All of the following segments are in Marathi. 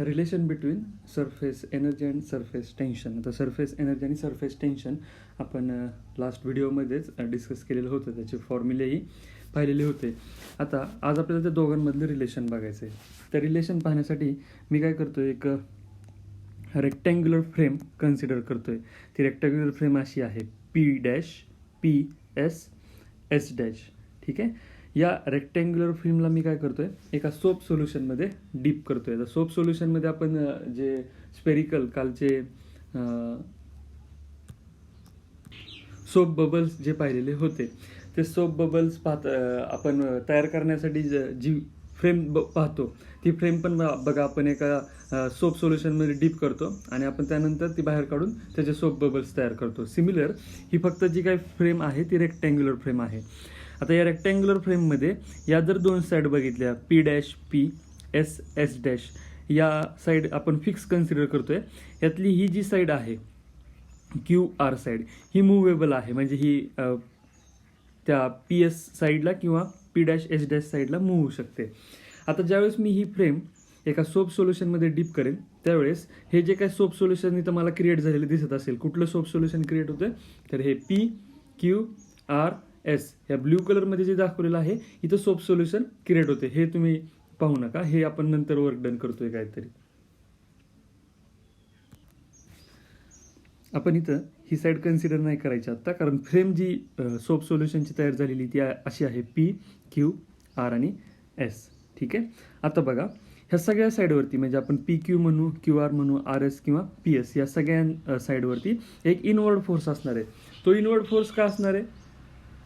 Relation between surface energy and surface tension. आता सरफेस एनर्जी आणि सरफेस टेन्शन आपण लास्ट व्हिडिओमध्येच डिस्कस केलेलं होतं, त्याचे फॉर्म्युलेही पाहिलेले होते. आता आज आपल्याला त्या दोघांमधलं रिलेशन बघायचं आहे. त्या रिलेशन पाहण्यासाठी मी काय करतो, एक रेक्टँग्युलर फ्रेम कन्सिडर करतो आहे. ती रेक्टँग्युलर फ्रेम अशी आहे P-P-S-S'. ठीक आहे. या रेक्टँग्युलर फ्रेमला मी काय करतोय, एका सोप सोल्युशनमध्ये डीप करतोय. तर सोप सोल्युशनमध्ये आपण जे स्पेरिकल कालचे सोप बबल्स जे पाहिलेले होते, ते सोप बबल्स आपण तयार करण्यासाठी जी फ्रेम पाहतो, ती फ्रेम पण बघा आपण एका सोप सोल्युशनमध्ये डीप करतो आणि आपण त्यानंतर ती बाहेर काढून त्याचे सोप बबल्स तयार करतो. सिमिलर ही फक्त जी काही फ्रेम आहे ती रेक्टँग्युलर फ्रेम आहे. आता या रेक्टँग्युलर फ्रेममध्ये या जर दोन साईड बघितल्या, P'-P-S', या साईड आपण फिक्स कन्सिडर करतोय. यातली ही जी साईड आहे QR साईड, ही मूवेबल आहे, म्हणजे ही त्या PS साईडला किंवा P'-S' साईडला मूव्ह होऊ शकते. आता ज्यावेळेस मी ही फ्रेम एका सोप सोल्युशनमध्ये डीप करेन, त्यावेळेस हे जे काही सोप सोल्युशन इथं मला क्रिएट झालेले दिसत असेल, कुठलं सोप सोल्युशन क्रिएट होतं, तर हे PQRS या ब्ल्यू कलरमध्ये जे दाखवलेलं आहे, इथं सोप सोल्युशन क्रिएट होते. हे तुम्ही पाहू नका, हे आपण नंतर वर्क डन करतोय काहीतरी. आपण इथं ही साईड कन्सिडर नाही करायची आता, कारण फ्रेम जी सोप सोल्युशनची तयार झालेली ती अशी आहे PQR आणि S. ठीक आहे. आता बघा, ह्या सगळ्या साईडवरती म्हणजे आपण PQ म्हणू, QR म्हणू, RS किंवा PS, या सगळ्या साईडवरती एक इनवर्ड फोर्स असणार आहे. तो इनवर्ड फोर्स का असणार आहे,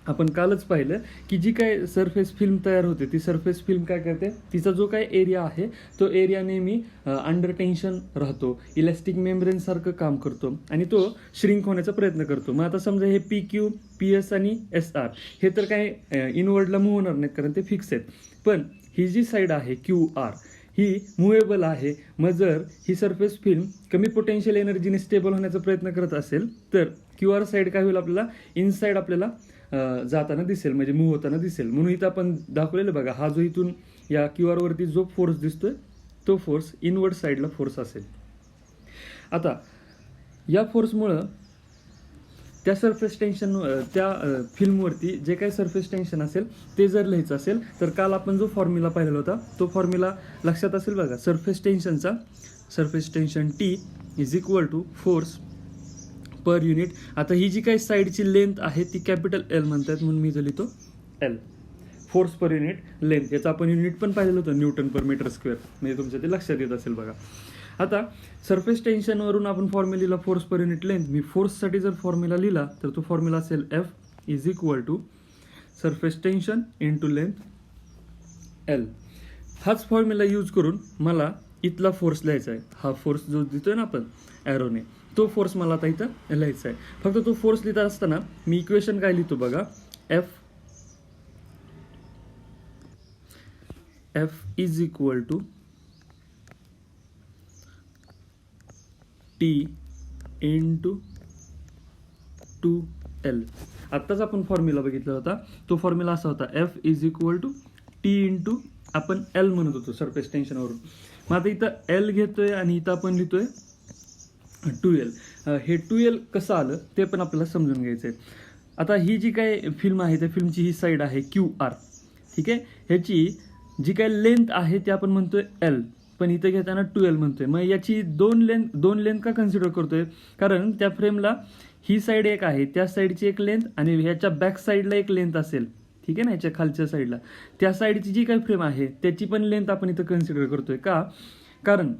आपण कालच पाहिलं की जी काय सरफेस फिल्म तयार होते, ती सरफेस फिल्म काय करते, तिचा जो काय एरिया आहे तो एरिया नेहमी अंडर टेन्शन राहतो, इलॅस्टिक मेम्ब्रेन सारखं काम करतो आणि तो श्रिंक होण्याचा प्रयत्न करतो. मग आता समजा हे PQ, PS आणि SR हे तर काय इनवर्डला मूव्ह होणार नाहीत, कारण ते फिक्स आहेत. पण ही जी साईड आहे QR, ही मूवेबल आहे. मग जर ही सरफेस फिल्म कमी पोटेन्शियल एनर्जीने स्टेबल होण्याचा प्रयत्न करत असेल, तर QR साईड काय होईल, आपल्याला इनसाईड आपल्याला जाताना दिसेल, म्हणजे मूव्ह होताना दिसेल. म्हणून इथं आपण दाखवलेलं बघा, हा जो इथून या QR वरती जो फोर्स दिसतोय, तो फोर्स इनवर्ड साईडला फोर्स असेल. आता या फोर्समुळं त्या सरफेस टेन्शन, त्या फिल्मवरती जे काही सरफेस टेन्शन असेल ते जर लिहायचं असेल, तर काल आपण जो फॉर्म्युला पाहिलेला होता, तो फॉर्म्युला लक्षात असेल बघा. Surface tension T is equal to force per unit. आता ही जी काही साईडची लेंथ आहे ती कॅपिटल L म्हणतात, म्हणून मी इथं लिहितो L, force per unit length. याचं आपण युनिट पण पाहिलेलं होतं, न्यूटन पर मीटर स्क्वेअर, म्हणजे तुमच्या ते लक्षात येत असेल बघा. आता सरफेस टेन्शनवरून आपण फॉर्म्युला लिहिला फोर्स पर युनिट लेंथ. मी फोर्ससाठी जर फॉर्म्युला लिहिला, तर तो फॉर्म्युला असेल F is equal to surface tension into length L. हाच फॉर्म्युला यूज करून मला इथला फोर्स लिहायचा आहे. हा फोर्स जो देतोय ना आपण ॲरोने, तो फोर्स मला आता इथं लिहायचा आहे. फक्त तो फोर्स लिहित असताना मी इक्वेशन काय लिहितो बघा, F is equal to T into 2L. आत्ताच आपण फॉर्म्युला बघितला होता, तो फॉर्म्युला असा होता, F is equal to T into आपण L म्हणत होतो सरफेस टेन्शनवरून. मग आता इथं L घेतोय आणि इथं आपण लिहितोय 2L. हे 2L कसं आलं ते पण आपल्याला समजून घ्यायचं आहे. आता ही जी काय फिल्म आहे, त्या फिल्मची ही साईड आहे QR. ठीक आहे. ह्याची जी काय लेंथ आहे ते आपण म्हणतोय L, पण इथं घेताना 2L म्हणतोय. मग याची दोन लेंथ का कन्सिडर करतोय, कारण त्या फ्रेमला ही साईड एक आहे, त्या साईडची एक लेंथ आणि ह्याच्या बॅक साईडला एक लेंथ असेल. ठीक आहे ना, ह्याच्या खालच्या साईडला त्या साईडची जी काही फ्रेम आहे त्याची पण लेंथ आपण इथं कन्सिडर करतोय. का, कारण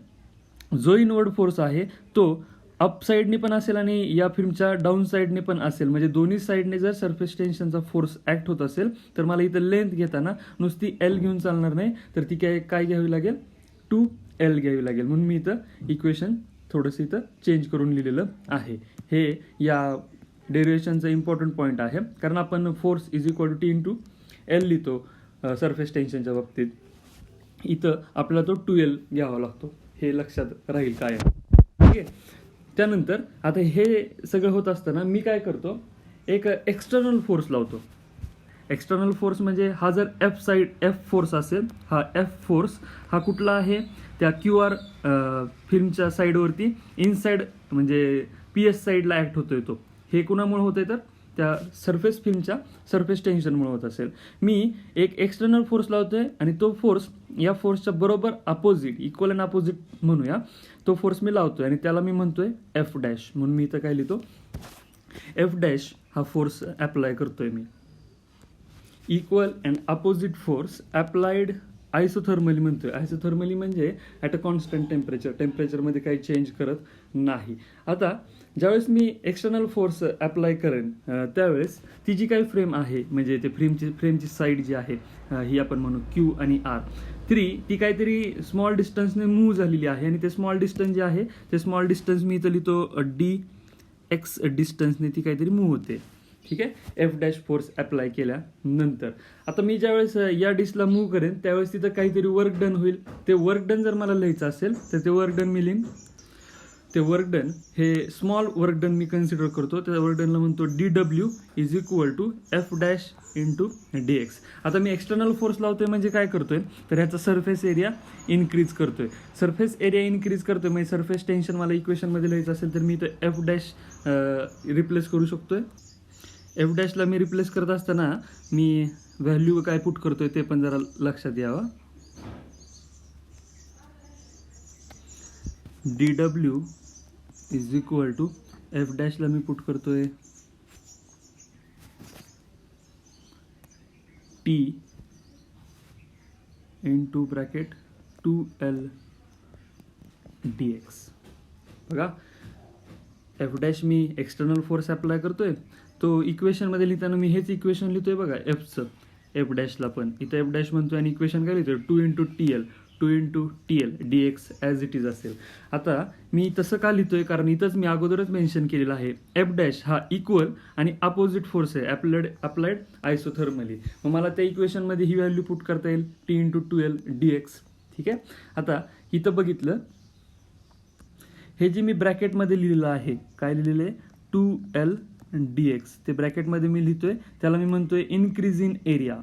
जो इनवर्ड फोर्स आहे तो अप साईडने पण असेल आणि या फिल्मच्या डाऊन साईडने पण असेल. म्हणजे दोन्ही साईडने जर सरफेस टेन्शनचा फोर्स ऍक्ट होत असेल, तर मला इथं लेंथ घेताना नुसती L घेऊन चालणार नाही, तर ती काय घ्यावी लागेल, 2L घ्यावी लागेल. म्हणून मी इथं इक्वेशन थोडंसं इथं चेंज करून लिहिलेलं आहे. हे या डेरिव्हेशनचा इम्पॉर्टंट पॉईंट आहे, कारण आपण force is equal to T into L लिहितो सरफेस टेन्शनच्या बाबतीत. इथं आपल्याला तो 2L घ्यावा लागतो, हे लक्षात राहील काय. ठीक आहे. त्यानंतर आता हे सगळं होत असताना मी काय करतो, एक एक्सटर्नल फोर्स लावतो. एक्सटर्नल फोर्स म्हणजे हा जर F फोर्स असेल, हा F फोर्स हा कुठला आहे, त्या QR फिल्मच्या साईडवरती इनसाईड म्हणजे PS साईडला ॲक्ट होतोय तो. हे कुणामुळे होतंय तर त्या सरफेस फिल्मच्या सरफेस टेन्शनमुळे होत असेल. मी एक एक्सटर्नल फोर्स लावतोय आणि तो फोर्स या फोर्सच्या बरोबर अपोजिट, इक्वल अँड अपोजिट म्हणूया, तो फोर्स मी लावतोय आणि त्याला मी म्हणतोय F डॅश. म्हणून मी इथं काय लिहितो, F डॅश हा फोर्स अप्लाय करतोय मी. Equal and opposite force applied isothermally म्हणतोय. आयसोथर्मली म्हणजे ॲट अ कॉन्स्टंट टेम्परेचरमध्ये काही चेंज करत नाही. आता ज्यावेळेस मी एक्सटर्नल फोर्स अप्लाय करेन त्यावेळेस ती जी काही फ्रेम आहे, म्हणजे ते फ्रेमची साईड जी आहे ही आपण म्हणू Q आणि R, ती काहीतरी स्मॉल डिस्टन्सने मूव्ह झालेली आहे आणि ते स्मॉल डिस्टन्स जे आहे ते स्मॉल डिस्टन्स मी इथं लिहितो dx डिस्टन्सने ती काहीतरी मूव्ह होते. ठीक आहे, F डॅश फोर्स अप्लाय केल्यानंतर आता मी ज्यावेळेस या डिशला मूव्ह करेन त्यावेळेस तिथं काहीतरी वर्क डन होईल. ते वर्क डन जर मला लिहायचं असेल तर ते वर्क डन मी लिहीन. ते वर्क डन हे स्मॉल वर्क डन मी कन्सिडर करतो. त्या वर्क डनला म्हणतो DW is equal to F dash into DX. आता मी एक्सटर्नल फोर्स लावतोय म्हणजे काय करतोय तर ह्याचा सरफेस एरिया इन्क्रीज करतोय. सरफेस एरिया इन्क्रीज करतोय म्हणजे सरफेस टेन्शन मला इक्वेशनमध्ये लिहायचं असेल तर मी इथं F डॅश रिप्लेस करू शकतोय. F डॅशला मी रिप्लेस करत असताना मी व्हॅल्यू काय पुट करतोय ते पण जरा लक्षात यावं. DW is equal to F डॅशला मी पुट करतोय T into bracket 2L dx. बघा, F डॅश मी एक्सटर्नल फोर्स अप्लाय करतोय, तो इक्वेशनमध्ये लिहिताना मी हेच इक्वेशन लिहितोय बघा Fचं. F डॅशला पण इथं F डॅश म्हणतोय आणि इक्वेशन काय लिहितोय 2 into TL dx as it is असेल. आता मी तसं का लिहितोय कारण इथंच मी अगोदरच मेन्शन केलेलं आहे F डॅश हा इक्वल आणि अपोजिट फोर्स आहे अप्लाइड आयसोथर्मली. मग मला त्या इक्वेशनमध्ये ही व्हॅल्यू पुट करता येईल T इंटू 2L dx. ठीक आहे, आता इथं बघितलं हे जे मी ब्रॅकेटमध्ये लिहिलेलं आहे, काय लिहिलेलं आहे 2L dx, ते ब्रॅकेटमध्ये मी लिहितोय, त्याला मी म्हणतोय इन्क्रीज इन एरिया.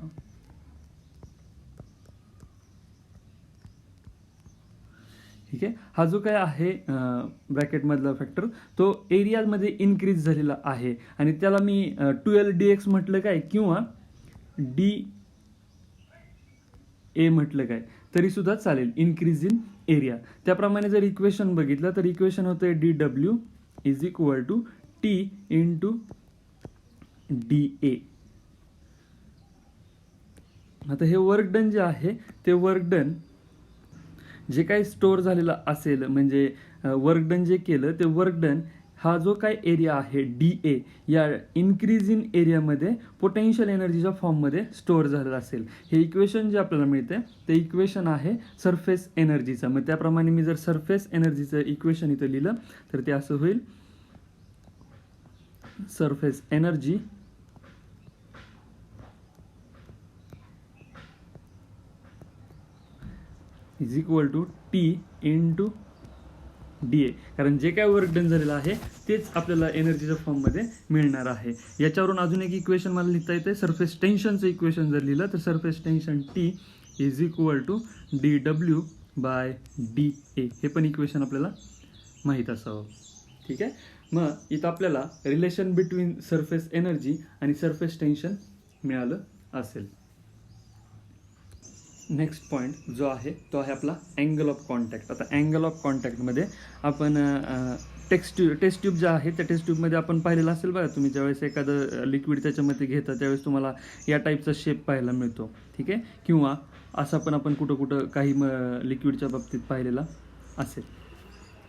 ठीक आहे, हा जो काय आहे ब्रॅकेटमधला फॅक्टर तो एरियामध्ये इन्क्रीज झालेला आहे आणि त्याला मी 2L dx म्हटलं काय किंवा DA म्हटलं काय तरी सुद्धा चालेल, इन्क्रीज इन एरिया. त्याप्रमाणे जर इक्वेशन बघितलं तर इक्वेशन होतं DW is equal to T into DA. आता हे वर्क डन जे आहे ते वर्क डन जे काही स्टोअर झालेलं असेल म्हणजे वर्क डन जे केलं ते वर्क डन हा जो काय एरिया आहे DA या इन्क्रीज इन एरियामध्ये पोटेन्शियल एनर्जीच्या फॉर्ममध्ये स्टोअर झालेलं असेल. हे इक्वेशन जे आपल्याला मिळते ते इक्वेशन आहे सरफेस एनर्जीचं. मग त्याप्रमाणे मी जर सरफेस एनर्जीचं इक्वेशन इथं लिहिलं तर ते असं होईल surface energy is equal to T into DA. कारण जे काय वर्क डन झालेलं आहे तेच आपल्याला एनर्जीच्या फॉर्ममध्ये मिळणार आहे. याच्यावरून अजून एक इक्वेशन मला लिहिता येते, सरफेस टेन्शनचं इक्वेशन जर लिहिलं तर surface tension T is equal to DW by DA. हे पण इक्वेशन आपल्याला माहीत असावं. ठीक आहे, मग इथं आपल्याला रिलेशन बिटवीन सरफेस एनर्जी आणि सरफेस टेन्शन मिळालं असेल. नेक्स्ट पॉईंट जो आहे तो आहे आपला अँगल ऑफ कॉन्टॅक्ट. आता अँगल ऑफ कॉन्टॅक्टमध्ये आपण टेस्ट ट्यूब ज्या आहे त्या टेस्ट ट्यूबमध्ये आपण पाहिलेलं असेल बघा, तुम्ही ज्यावेळेस एखादं लिक्विड त्याच्यामध्ये घेता त्यावेळेस तुम्हाला या टाईपचा शेप पाहायला मिळतो. ठीक आहे, किंवा असा पण आपण कुठं काही लिक्विडच्या बाबतीत पाहिलेला असेल.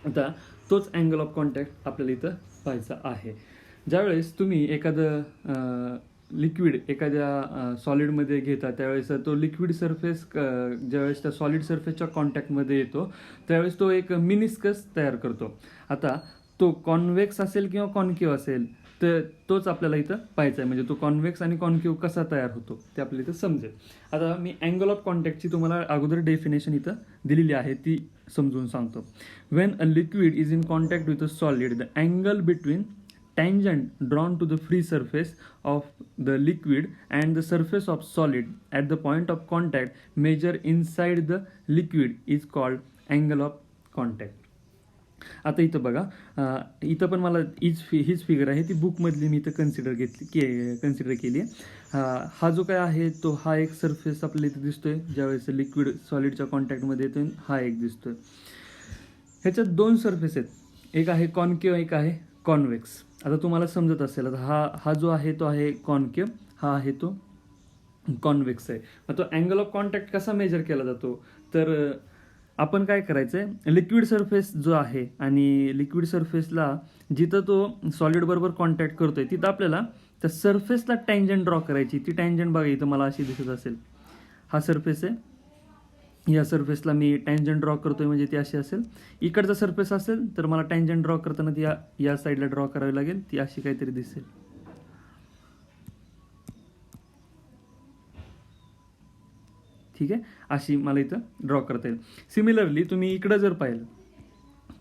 आता तोच अँगल ऑफ कॉन्टॅक्ट आपल्याला इथं पाहायचा आहे. ज्यावेळेस तुम्ही एखादं लिक्विड एखाद्या सॉलिडमध्ये घेता त्यावेळेस तो लिक्विड सरफेस ज्यावेळेस त्या सॉलिड सरफेसच्या कॉन्टॅक्टमध्ये येतो त्यावेळेस तो एक मिनिस्कस तयार करतो. आता तो कॉन्व्हेक्स असेल किंवा कॉन्केव्ह असेल तर तोच आपल्याला इथं पाहायचा आहे. म्हणजे तो कॉन्व्हेक्स आणि कॉन्केव्ह कसा तयार होतो ते आपल्याला इथं समजेल. आता मी अँगल ऑफ कॉन्टॅक्टची तुम्हाला अगोदर डेफिनेशन इथं दिलेली आहे ती समजून सांगतो. When a liquid is in contact with a solid the angle between tangent drawn to the free surface of the liquid and the surface of solid at the point of contact measure inside the liquid is called angle of contact. आता इथं बघा, इथं पण मला हीच फिगर आहे ती बुकमधली मी इथं कन्सिडर केली आहे. हा जो काय आहे तो हा एक सरफेस आपल्याला इथं दिसतोय ज्यावेळेस लिक्विड सॉलिडच्या कॉन्टॅक्टमध्ये येतोय, हा एक दिसतोय. ह्याच्यात दोन सरफेस आहेत, एक आहे कॉन्केव्ह, एक आहे कॉन्व्हेक्स. आता तुम्हाला समजत असेल, आता हा जो आहे तो आहे कॉन्केव्ह, हा आहे तो कॉन्व्हेक्स आहे. मग तो अँगल ऑफ कॉन्टॅक्ट कसा मेजर केला जातो, तर आपण काय करायचं आहे, लिक्विड सरफेस जो आहे आणि लिक्विड सरफेसला जिथं तो सॉलिड बरोबर कॉन्टॅक्ट करतोय तिथं आपल्याला त्या सरफेसला टँजंट ड्रॉ करायची. ती टँजंट बघा इथं मला अशी दिसत असेल, हा सरफेस आहे, या सरफेसला मी टँजंट ड्रॉ करतोय म्हणजे ती अशी असेल. इकडचा सरफेस असेल तर मला टँजंट ड्रॉ करताना ती या साईडला ड्रॉ करावी लागेल, ती अशी काहीतरी दिसेल. ठीक आहे, अशी मला इथं ड्रॉ करता येईल. सिमिलरली तुम्ही इकडं जर पाहिलं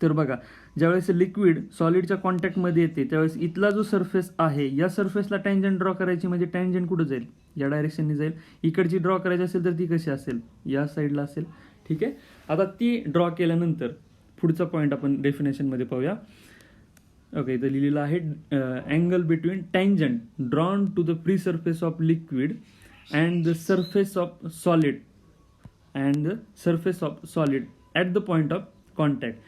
तर बघा, ज्यावेळेस लिक्विड सॉलिडच्या कॉन्टॅक्टमध्ये येते त्यावेळेस इथला जो सरफेस आहे या सरफेसला टँजंट ड्रॉ करायची, म्हणजे टँजंट कुठं जाईल, या डायरेक्शनने जाईल. इकडची ड्रॉ करायची असेल तर ती कशी असेल, या साईडला असेल. ठीक आहे, आता ती ड्रॉ केल्यानंतर पुढचा पॉईंट आपण डेफिनेशनमध्ये पाहूया. ओके, इथं लिहिलेलं आहे angle between tangent drawn to the free surface of liquid and the surface of solid at the point of contact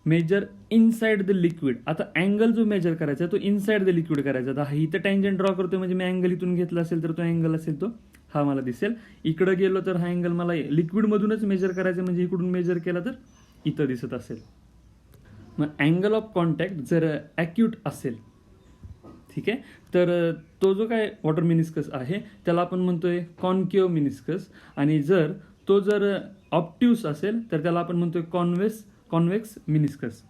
measure inside the liquid. आता अँगल जो मेजर करायचा तो इनसाइड द लिक्विड करायचा. आता इथं टँजंट ड्रॉ करतोय म्हणजे मी अँगल इथून घेतला असेल तर तो अँगल असेल तो हा मला दिसेल. इकडं गेलो तर हा अँगल मला लिक्विडमधूनच मेजर करायचा, म्हणजे इकडून मेजर केला तर इथं दिसत असेल. मग अँगल ऑफ कॉन्टॅक्ट जर ॲक्यूट असेल, ठीक आहे, तर तो जो काय वॉटर मिनिस्कस आहे त्याला आपण म्हणतोय कॉन्केव्ह मिनिस्कस, आणि जर तो ऑप्ट्यूस असेल तर त्याला आपण म्हणतोय कॉन्व्हेक्स मिनिस्कस.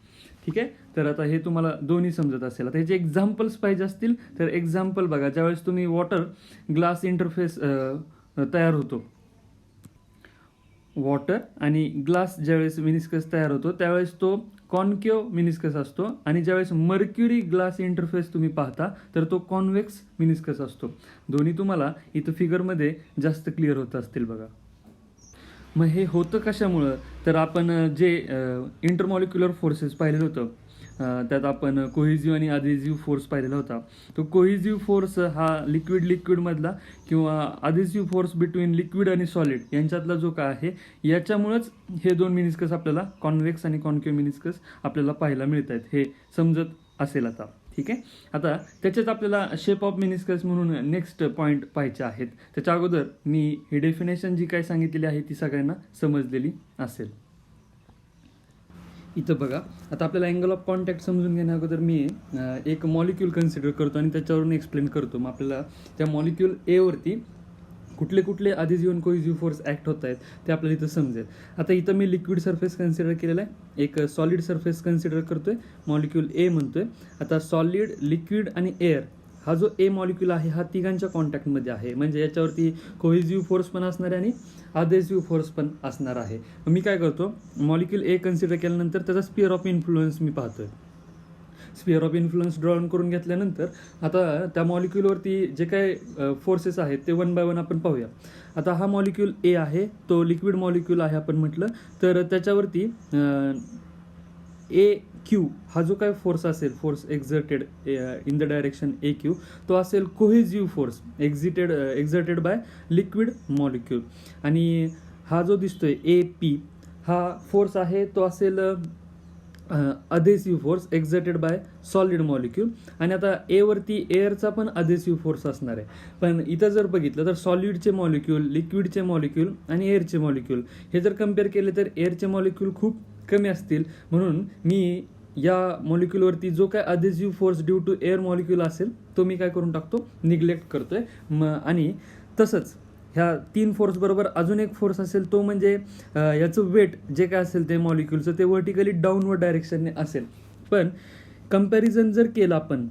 ठीक आहे, तर आता हे तुम्हाला दोन्ही समजत असेल. आता ह्याचे एक्झाम्पल्स पाहिजे असतील तर एक्झाम्पल बघा, ज्यावेळेस तुम्ही वॉटर ग्लास इंटरफेस तयार होतो, वॉटर आणि ग्लास ज्यावेळेस मिनिस्कस तयार होतो त्यावेळेस तो कॉन्केव्ह मिनिस्कस असतो, आणि ज्यावेळेस मर्क्युरी ग्लास इंटरफेस तुम्ही पाहता तर तो कॉन्व्हेक्स मिनिस्कस असतो. दोन्ही तुम्हाला इथं फिगरमध्ये जास्त क्लिअर होत असतील बघा. मग हे होतं कशामुळं, तर आपण जे इंटरमॉलिक्युलर फोर्सेस पाहिलेलं होतं त्यात आपण कोहिजिव्ह आणि अधेझिव्ह फोर्स पाहिलेला होता. तो कोहिजिव्ह फोर्स हा लिक्विडमधला किंवा अधेझिव्ह फोर्स बिटवीन लिक्विड आणि सॉलिड यांच्यातला जो काय आहे याच्यामुळंच हे दोन मिनिस्कस आपल्याला कॉन्व्हेक्स आणि कॉन्केव्ह मिनिस्कस आपल्याला पाहायला मिळत आहेत, हे समजत असेल आता. ठीक आहे, आता त्याच्यात आपल्याला शेप ऑफ मिनिस्कस म्हणून नेक्स्ट पॉईंट पाहायचे आहेत. त्याच्या अगोदर मी ही डेफिनेशन जी काय सांगितलेली आहे ती सगळ्यांना समजलेली असेल. इथं बघा, आता आपल्याला अँगल ऑफ कॉन्टॅक्ट समजून घेण्या अगोदर मी एक मॉलिक्यूल कन्सिडर करतो आणि त्याच्यावरून एक्सप्लेन करतो. मग आपल्याला त्या मॉलिक्यूल एवरती कुठले कुठले अधेझिव्ह आणि कोहिजिव्ह फोर्स ॲक्ट होत आहेत ते आपल्याला इथं समजेल. आता इथं मी लिक्विड सरफेस कन्सिडर केलेला आहे, एक सॉलिड सरफेस कन्सिडर करतोय, मॉलिक्यूल ए म्हणतोय. आता सॉलिड, लिक्विड आणि एअर हा जो ए मॉलिक्यूल आहे हा तिघांच्या कॉन्टॅक्टमध्ये आहे, म्हणजे याच्यावरती कोहिजिव्ह फोर्स पण असणार आहे आणि अधेझिव्ह फोर्स पण असणार आहे. मी काय करतो, मॉलिक्यूल ए कन्सिडर केल्यानंतर त्याचा स्पिअर ऑफ इन्फ्लुएन्स मी पाहतोय. स्पिअर ऑफ इन्फ्लुएन्स ड्रॉन करून घेतल्यानंतर आता त्या मॉलिक्यूलवरती जे काय फोर्सेस आहेत ते वन बाय वन आपण पाहूया. आता हा मॉलिक्यूल ए आहे, तो लिक्विड मॉलिक्यूल आहे आपण म्हटलं, तर त्याच्यावरती ए क्यू हा जो काय फोर्स असेल, force exerted in the direction A Q, तो असेल cohesive force exerted by liquid molecule. आणि हा जो दिसतोय ए पी हा फोर्स आहे तो असेल adhesive force exerted by solid molecule. आणि आता एवरती एअरचा पण अधेसिव्ह फोर्स असणार आहे. पण इथं जर बघितलं तर सॉलिडचे मॉलिक्यूल, लिक्विडचे मॉलिक्यूल आणि एअरचे मॉलिक्यूल हे जर कम्पेअर केले तर एअरचे मॉलिक्यूल खूप कमी असतील, म्हणून मी या मॉलिक्यूलवरती जो काय adhesive force due to air molecule असेल तो मी काय करून टाकतो, निग्लेक्ट करतोय. आणि तसंच ह्या तीन फोर्स बरोबर अजून एक फोर्स असेल तो म्हणजे याचं वेट जे काय असेल ते मॉलिक्यूलचं ते व्हर्टिकली डाऊनवर्ड डायरेक्शनने असेल. पण कम्पॅरिझन जर केलं आपण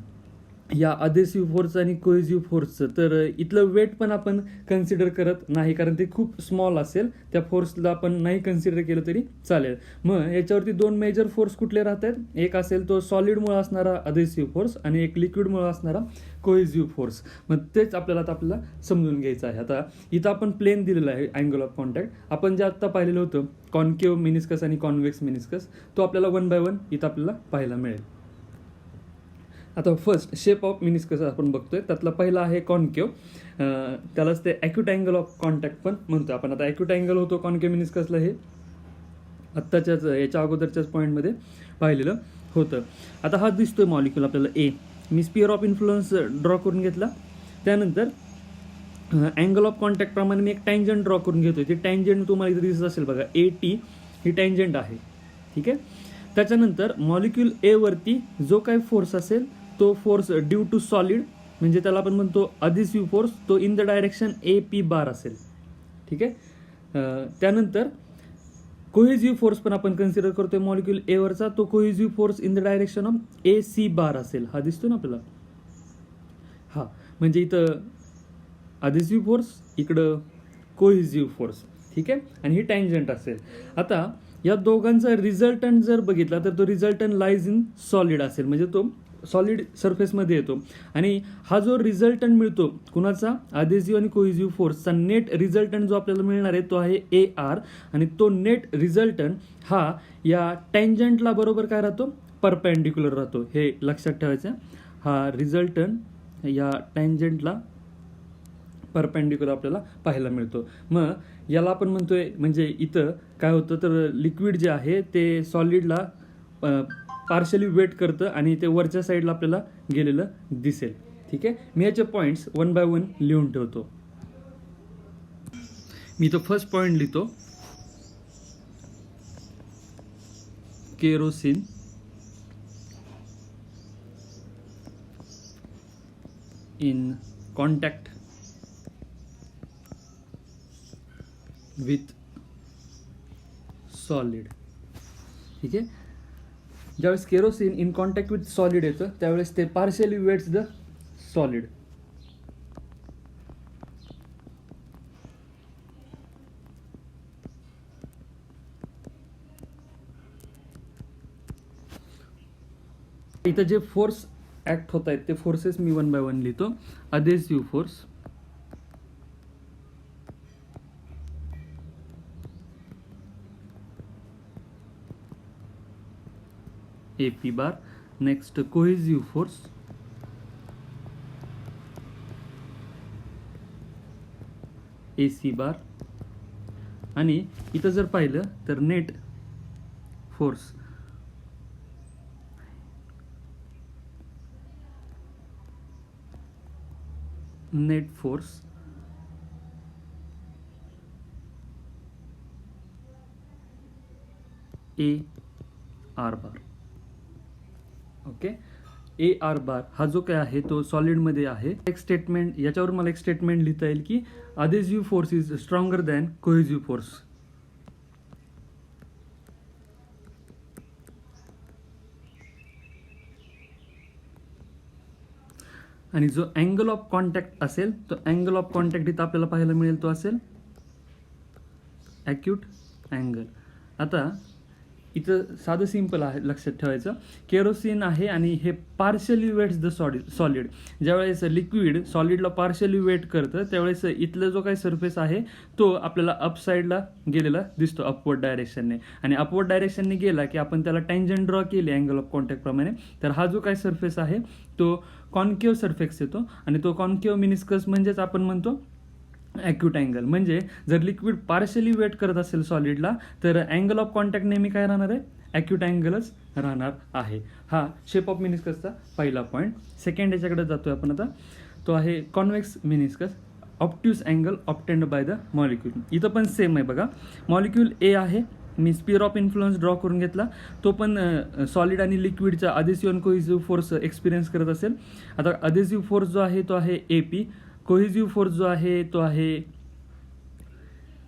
या अधेसिव्ह फोर्स आणि कोहेसिव्ह फोर्सचं, तर इथलं वेट पण आपण कन्सिडर करत नाही, कारण ते खूप स्मॉल असेल. त्या फोर्सला आपण नाही कन्सिडर केलं तरी चालेल. मग याच्यावरती दोन मेजर फोर्स कुठले राहतात? एक असेल तो सॉलिडमुळे असणारा अधेसिव्ह फोर्स आणि एक लिक्विडमुळे असणारा कोहेसिव्ह फोर्स. मग तेच आपल्याला समजून घ्यायचं आहे. आता इथं आपण प्लेन दिलेलं आहे अँगल ऑफ कॉन्टॅक्ट. आपण जे आत्ता पाहिलेलं होतं कॉन्केव्ह मिनिस्कस आणि कॉन्व्हेक्स मिनिस्कस, तो आपल्याला 1 by 1 इथं आपल्याला पाहायला मिळेल. आता फर्स्ट शेप ऑफ मिनिस्कस आपण बघतोय. त्यातला पहिला आहे कॉन्केव्ह. त्यालाच ते ॲक्यूट अँगल ऑफ कॉन्टॅक्ट पण म्हणतो आपण. आता ॲक्यूट अँगल होतो कॉन्केव्ह मिनिस्कसला, हे आत्ताच्याच याच्या अगोदरच्याच पॉईंटमध्ये पाहिलेलं होतं. आता हा दिसतोय मॉलिक्यूल आपल्याला ए. मी स्पिअर ऑफ इन्फ्लुअन्स ड्रॉ करून घेतला. त्यानंतर अँगल ऑफ कॉन्टॅक्ट प्रमाणे मी एक टँजंट ड्रॉ करून घेतोय. ती टँजंट तुम्हाला इथे दिसत असेल बघा, AT ही टँजंट आहे. ठीक आहे. त्याच्यानंतर मॉलिक्यूल ए वरती जो काही फोर्स असेल तो फोर्स ड्यू टू सॉलिड, म्हणजे त्याला आपण म्हणतो अधेसिव्ह फोर्स, तो इन द डायरेक्शन AP बार असेल. ठीक आहे. त्यानंतर कोहेसिव्ह फोर्स पण आपण कन्सिडर करतोय मॉलिक्यूल ए वरचा, तो cohesive force in the direction of AC बार असेल. हा दिसतो ना आपल्याला. हा म्हणजे इथं अधेसिव्ह फोर्स, इकडं कोहेसिव्ह फोर्स. ठीक आहे. आणि ही टँजंट असेल. आता या दोघांचा रिझल्टंट जर बघितला तर तो रिझल्टंट लाईज इन सॉलिड असेल, म्हणजे तो सॉलिड सरफेसमध्ये येतो. आणि हा जो रिझल्टंट मिळतो कुणाचा, अधेसिव्ह आणि कोहेसिव्ह फोर्सचा नेट रिझल्टंट जो आपल्याला मिळणार आहे तो आहे AR. आणि तो नेट रिझल्टंट हा या टँजंटला बरोबर काय राहतो, परपेंडिक्युलर राहतो. हे लक्षात ठेवायचं. हा रिझल्टंट या टँजंटला परपेंडिक्युलर आपल्याला पाहायला मिळतो. मग याला आपण म्हणतोय, म्हणजे इथं काय होतं तर लिक्विड जे आहे ते सॉलिडला पार्शली वेट करतं आणि ते वरच्या साईडला आपल्याला गेलेलं दिसेल. ठीक आहे. मी याचे पॉईंट्स 1 by 1 लिहून ठेवतो. मी तो फर्स्ट पॉईंट लिहितो, kerosene in contact with solid. ठीक आहे. ज्यावेळेस kerosene in contact with solid येतं त्यावेळेस ते पार्शियली वेट्स द सॉलिड. इथं जे फोर्स ऍक्ट होत आहेत ते फोर्सेस मी 1 by 1 लिहितो. अधेसिव्ह फोर्स, AP बार. नेक्स्ट कोहेसिव्ह फोर्स, AC बार. आणि इथं जर पाहिलं तर नेट फोर्स, AR बार. ओके. AR बार हा जो काय आहे तो सॉलिडमध्ये आहे. एक स्टेटमेंट, याच्यावर मला एक स्टेटमेंट लिहिता येईल की adhesive force is stronger than cohesive force. आणि जो अँगल ऑफ कॉन्टॅक्ट असेल तो अँगल ऑफ कॉन्टॅक्ट इथं आपल्याला पाहायला मिळेल तो असेल ॲक्यूट अँगल. आता इथं साधं सिंपल आहे, लक्षात ठेवायचं. केरोसिन आहे आणि हे पार्शली वेट्स द सॉलिड. ज्यावेळेस लिक्विड सॉलिडला पार्शली वेट करतं त्यावेळेस इथला जो काही सरफेस आहे तो आपल्याला अप साईडला गेलेला दिसतो अपवर्ड डायरेक्शनने. आणि अपवर्ड डायरेक्शनने गेला की आपण त्याला टँजंट ड्रॉ केली अँगल ऑफ कॉन्टॅक्ट प्रमाणे, तर हा जो काही सरफेस आहे तो कॉन्केव्ह सरफेस येतो. आणि तो कॉन्केव्ह मिनिस्कस म्हणजेच आपण म्हणतो ॲक्यूट अँगल. म्हणजे जर लिक्विड पार्शली वेट करत असेल सॉलिडला तर अँगल ऑफ कॉन्टॅक्ट नेहमी काय राहणार आहे, ॲक्यूट अँगलच राहणार आहे. हा शेप ऑफ मिनिस्कसचा पहिला पॉईंट. सेकंड याच्याकडे जातोय आपण आता, तो आहे convex meniscus, obtuse angle obtained by the molecule. इथं पण सेम आहे बघा. मॉलिक्यूल ए आहे, मी स्पिअर ऑफ इन्फ्लुअन्स ड्रॉ करून घेतला. तो पण सॉलिड आणि लिक्विडचा अधेसिव्ह आणि कोहेसिव्ह फोर्स एक्सपिरियन्स करत असेल. आता अधेसिव्ह फोर्स जो आहे तो आहे AP. कोहेसिव्ह फोर्स जो आहे तो आहे,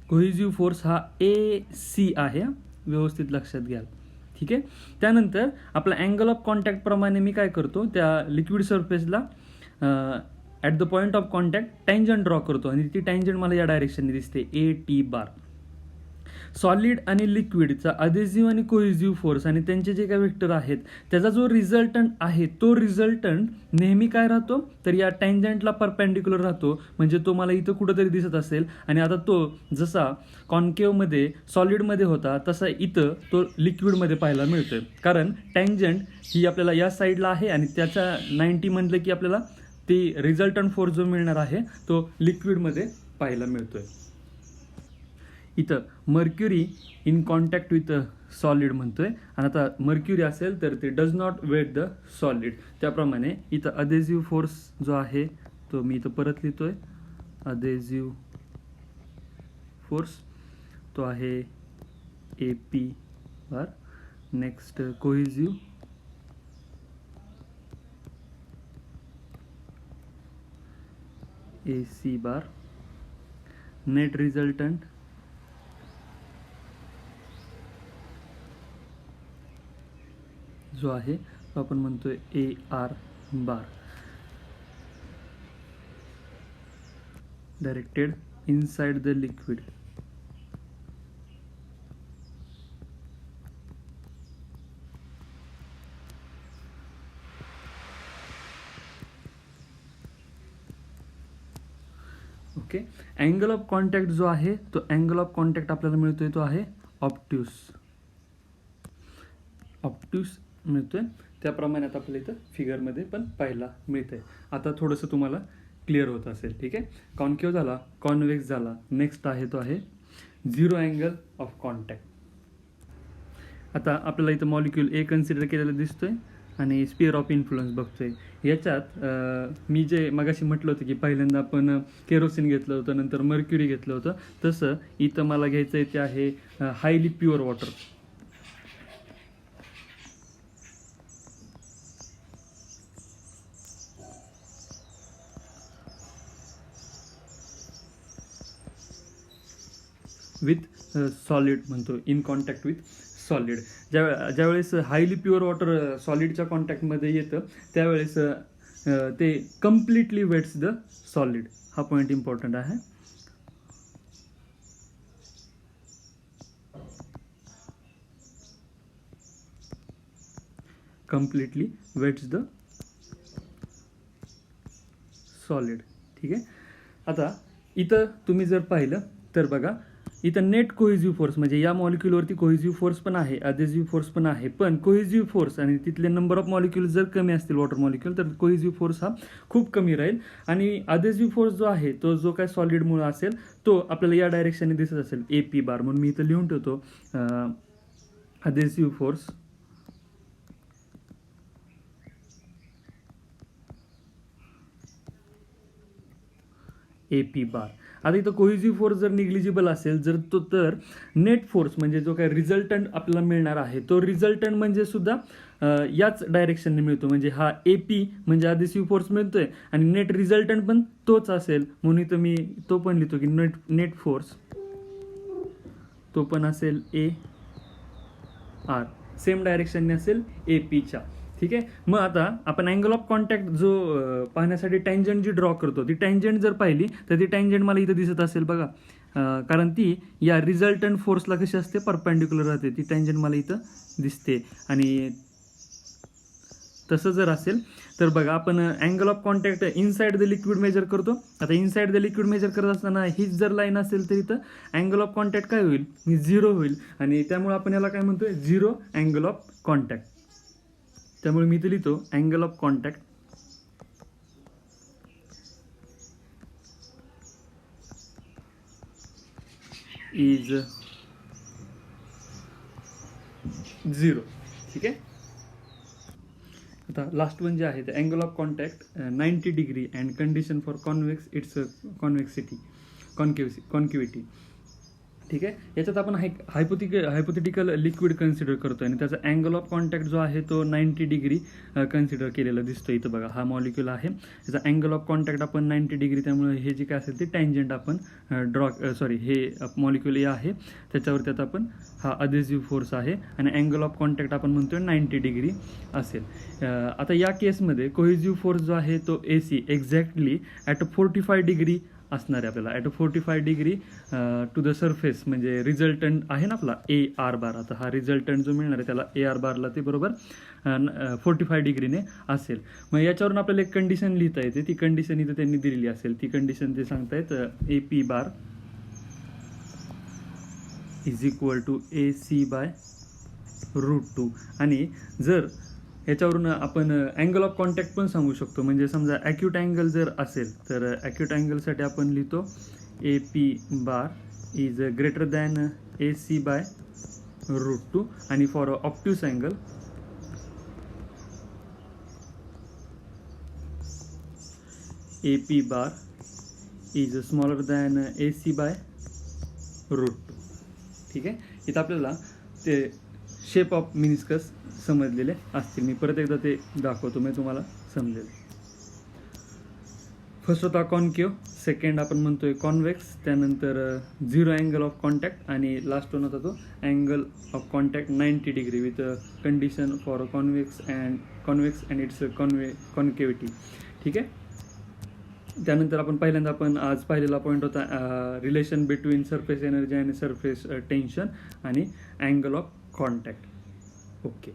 कोहेसिव्ह फोर्स हा AC आहे. व्यवस्थित लक्षात घ्या. ठीक आहे. त्यानंतर आपला अँगल ऑफ कॉन्टॅक्ट प्रमाणे मी काय करतो, त्या लिक्विड सरफेसला at the point of contact tangent draw करतो आणि ती टँजंट मला या डायरेक्शनने दिसते AT बार. सॉलिड आणि लिक्विडचा अधेसिव्ह आणि कोहेसिव्ह फोर्स आणि त्यांचे जे काही वेक्टर आहेत त्याचा जो रिझल्टंट आहे तो रिझल्टंट नेहमी काय राहतो, तर या टँजंटला परपेंडिक्युलर राहतो. म्हणजे तो मला इथं कुठंतरी दिसत असेल आणि आता तो जसा कॉन्केव्हमध्ये सॉलिडमध्ये होता तसा इथं तो लिक्विडमध्ये पाहायला मिळतोय. कारण टँजंट ही आपल्याला या साईडला आहे आणि त्याच्या 90 म्हणलं की आपल्याला ती रिझल्टंट फोर्स जो मिळणार आहे तो लिक्विडमध्ये पाहायला मिळतोय. इथं mercury in contact with solid म्हणतोय आणि आता मर्क्युरी असेल तर ते does not wet the solid. त्याप्रमाणे इथं अधेसिव्ह फोर्स जो आहे तो मी इथं परत लिहितोय. अधेसिव्ह फोर्स तो आहे AP बार. नेक्स्ट कोहेसिव्ह AC बार. नेट रिझल्टंट जो आहे तो आपण म्हणतोय AR bar. Directed inside the liquid. Okay. Angle of contact जो आहे तो अँगल ऑफ कॉन्टॅक्ट आपल्याला मिळतोय तो आहे ऑब्ट्यूस मिळतोय. त्याप्रमाणे आता आपल्याला इथं फिगरमध्ये पण पाहायला मिळतंय. आता थोडंसं तुम्हाला क्लिअर होत असेल. ठीक आहे. कॉन्केव्ह झाला, कॉन्व्हेक्स झाला. नेक्स्ट आहे तो आहे झिरो अँगल ऑफ कॉन्टॅक्ट. आता आपल्याला इथं मॉलिक्यूल A कन्सिडर केलेला दिसतोय आणि स्पिअर ऑफ इन्फ्लुअन्स बघतोय. याच्यात मी जे मगाशी म्हटलं होतं की पहिल्यांदा आपण केरोसिन घेतलं होतं, नंतर मर्क्युरी घेतलं होतं, तसं इथं मला घ्यायचं आहे ते आहे highly pure water. With solid म्हणतो, इन कॉन्टॅक्ट विथ सॉलिड. ज्यावेळेस हायली प्युअर वॉटर सॉलिडच्या कॉन्टॅक्टमध्ये येतं त्यावेळेस ते कम्प्लिटली वेट्स द सॉलिड. हा पॉईंट इम्पॉर्टंट आहे. Completely wets the solid. ठीक आहे. आता इथं तुम्ही जर पाहिलं तर बघा इथं नेट कोहेसिव्ह फोर्स म्हणजे या मॉलिक्यूलवरती कोहेसिव्ह फोर्स पण आहे, अधेसिव्ह फोर्स पण आहे. पण कोहेसिव्ह फोर्स आणि तिथले नंबर ऑफ मॉलिक्यूल जर कमी असतील वॉटर मॉलिक्यूल तर कोहेसिव्ह फोर्स हा खूप कमी राहील. आणि अधेसिव्ह फोर्स जो आहे तो जो काय सॉलिडमुळे असेल तो आपल्याला या डायरेक्शनने दिसत असेल AP बार. म्हणून मी इथं लिहून ठेवतो अधेसिव्ह फोर्स AP बार. आता इथं कोहेसिव्ह फोर्स जर निग्लिजिबल असेल जर तो तर नेट फोर्स म्हणजे जो काय रिझल्टंट आपल्याला मिळणार आहे तो रिझल्टंट म्हणजे सुद्धा याच डायरेक्शनने मिळतो. म्हणजे हा AP म्हणजे अधेसिव्ह फोर्स मिळतोय आणि नेट रिझल्टंट पण तोच असेल. म्हणून इथं मी तो पण लिहितो की नेट फोर्स तो पण असेल AR, सेम डायरेक्शनने असेल APच्या. ठीक आहे. मग आता आपण अँगल ऑफ कॉन्टॅक्ट जो पाहण्यासाठी टँजंट जी ड्रॉ करतो ती टँजंट जर पाहिली तर ती टँजंट मला इथं दिसत असेल बघा. कारण ती या रिझल्टंट फोर्सला कशी असते परपेंडिक्युलर राहते. ती टँजंट मला इथं दिसते. आणि तसं जर असेल तर बघा आपण angle of contact inside the liquid measure करतो. आता इनसाइड द लिक्विड मेजर करत असताना हीच जर लाईन असेल तर इथं अँगल ऑफ कॉन्टॅक्ट काय होईल, 0 होईल. आणि त्यामुळे आपण याला काय म्हणतोय, झिरो अँगल ऑफ कॉन्टॅक्ट. त्यामुळे मी इथे लिहितो अँगल ऑफ कॉन्टॅक्ट इज 0. ठीक आहे. आता लास्ट वन जे आहे ते angle of contact 90 degree and condition for convex its convexity concavity. ठीक आहे. याच्यात आपण हायपोथेटिकल लिक्विड कन्सिडर करतोय आणि त्याचा अँगल ऑफ कॉन्टॅक्ट जो आहे तो 90 डिग्री कन्सिडर केलेला दिसतो इथं बघा. हा मॉलिक्यूल आहे, त्याचा अँगल ऑफ कॉन्टॅक्ट आपण 90 डिग्री, त्यामुळे हे जे काय असेल ते टँजंट आपण हे मॉलिक्यूल ए आहे त्याच्यावरती आता आपण हा अधेसिव्ह फोर्स आहे आणि अँगल ऑफ कॉन्टॅक्ट आपण म्हणतोय 90 डिग्री असेल. आता या केसमध्ये कोहेसिव्ह फोर्स जो आहे तो AC एक्झॅक्टली ॲट 45 डिग्री असणार आहे आपल्याला. At 45 degree to the surface, म्हणजे रिझल्टंट आहे ना आपला AR बार. आता हा रिझल्टंट जो मिळणार आहे त्याला AR बारला ते बरोबर 45 डिग्रीने असेल. मग याच्यावरून आपल्याला एक कंडिशन लिहिता येते, ती कंडिशन इथं त्यांनी दिलेली असेल. ती कंडिशन ते सांगतायत AP bar is equal to AC/√2. आणि जर याच्यावरून आपण अँगल ऑफ कॉन्टॅक्ट पण सांगू शकतो. म्हणजे समजा ॲक्यूट अँगल जर असेल तर ॲक्यूट अँगलसाठी आपण लिहितो AP bar is greater than AC/√2 आणि for obtuse angle AP bar is smaller than AC/√2. ठीक आहे. इथं आपल्याला ते शेप ऑफ मिनिस्कस समजलेले असतील. मी परत एकदा ते दाखवतो, मी तुम्हाला समजेल. फर्स्ट होता कॉन्केव्ह, सेकंड आपण म्हणतोय कॉन्व्हेक्स, त्यानंतर 0 अँगल ऑफ कॉन्टॅक्ट आणि लास्ट वन होता तो angle of contact 90 degree with condition for convex and its concavity. ठीक आहे. त्यानंतर आपण आज पाहिलेला पॉईंट होता रिलेशन बिटवीन सरफेस एनर्जी आणि सरफेस टेन्शन आणि अँगल ऑफ कॉन्टॅक्ट. ओके.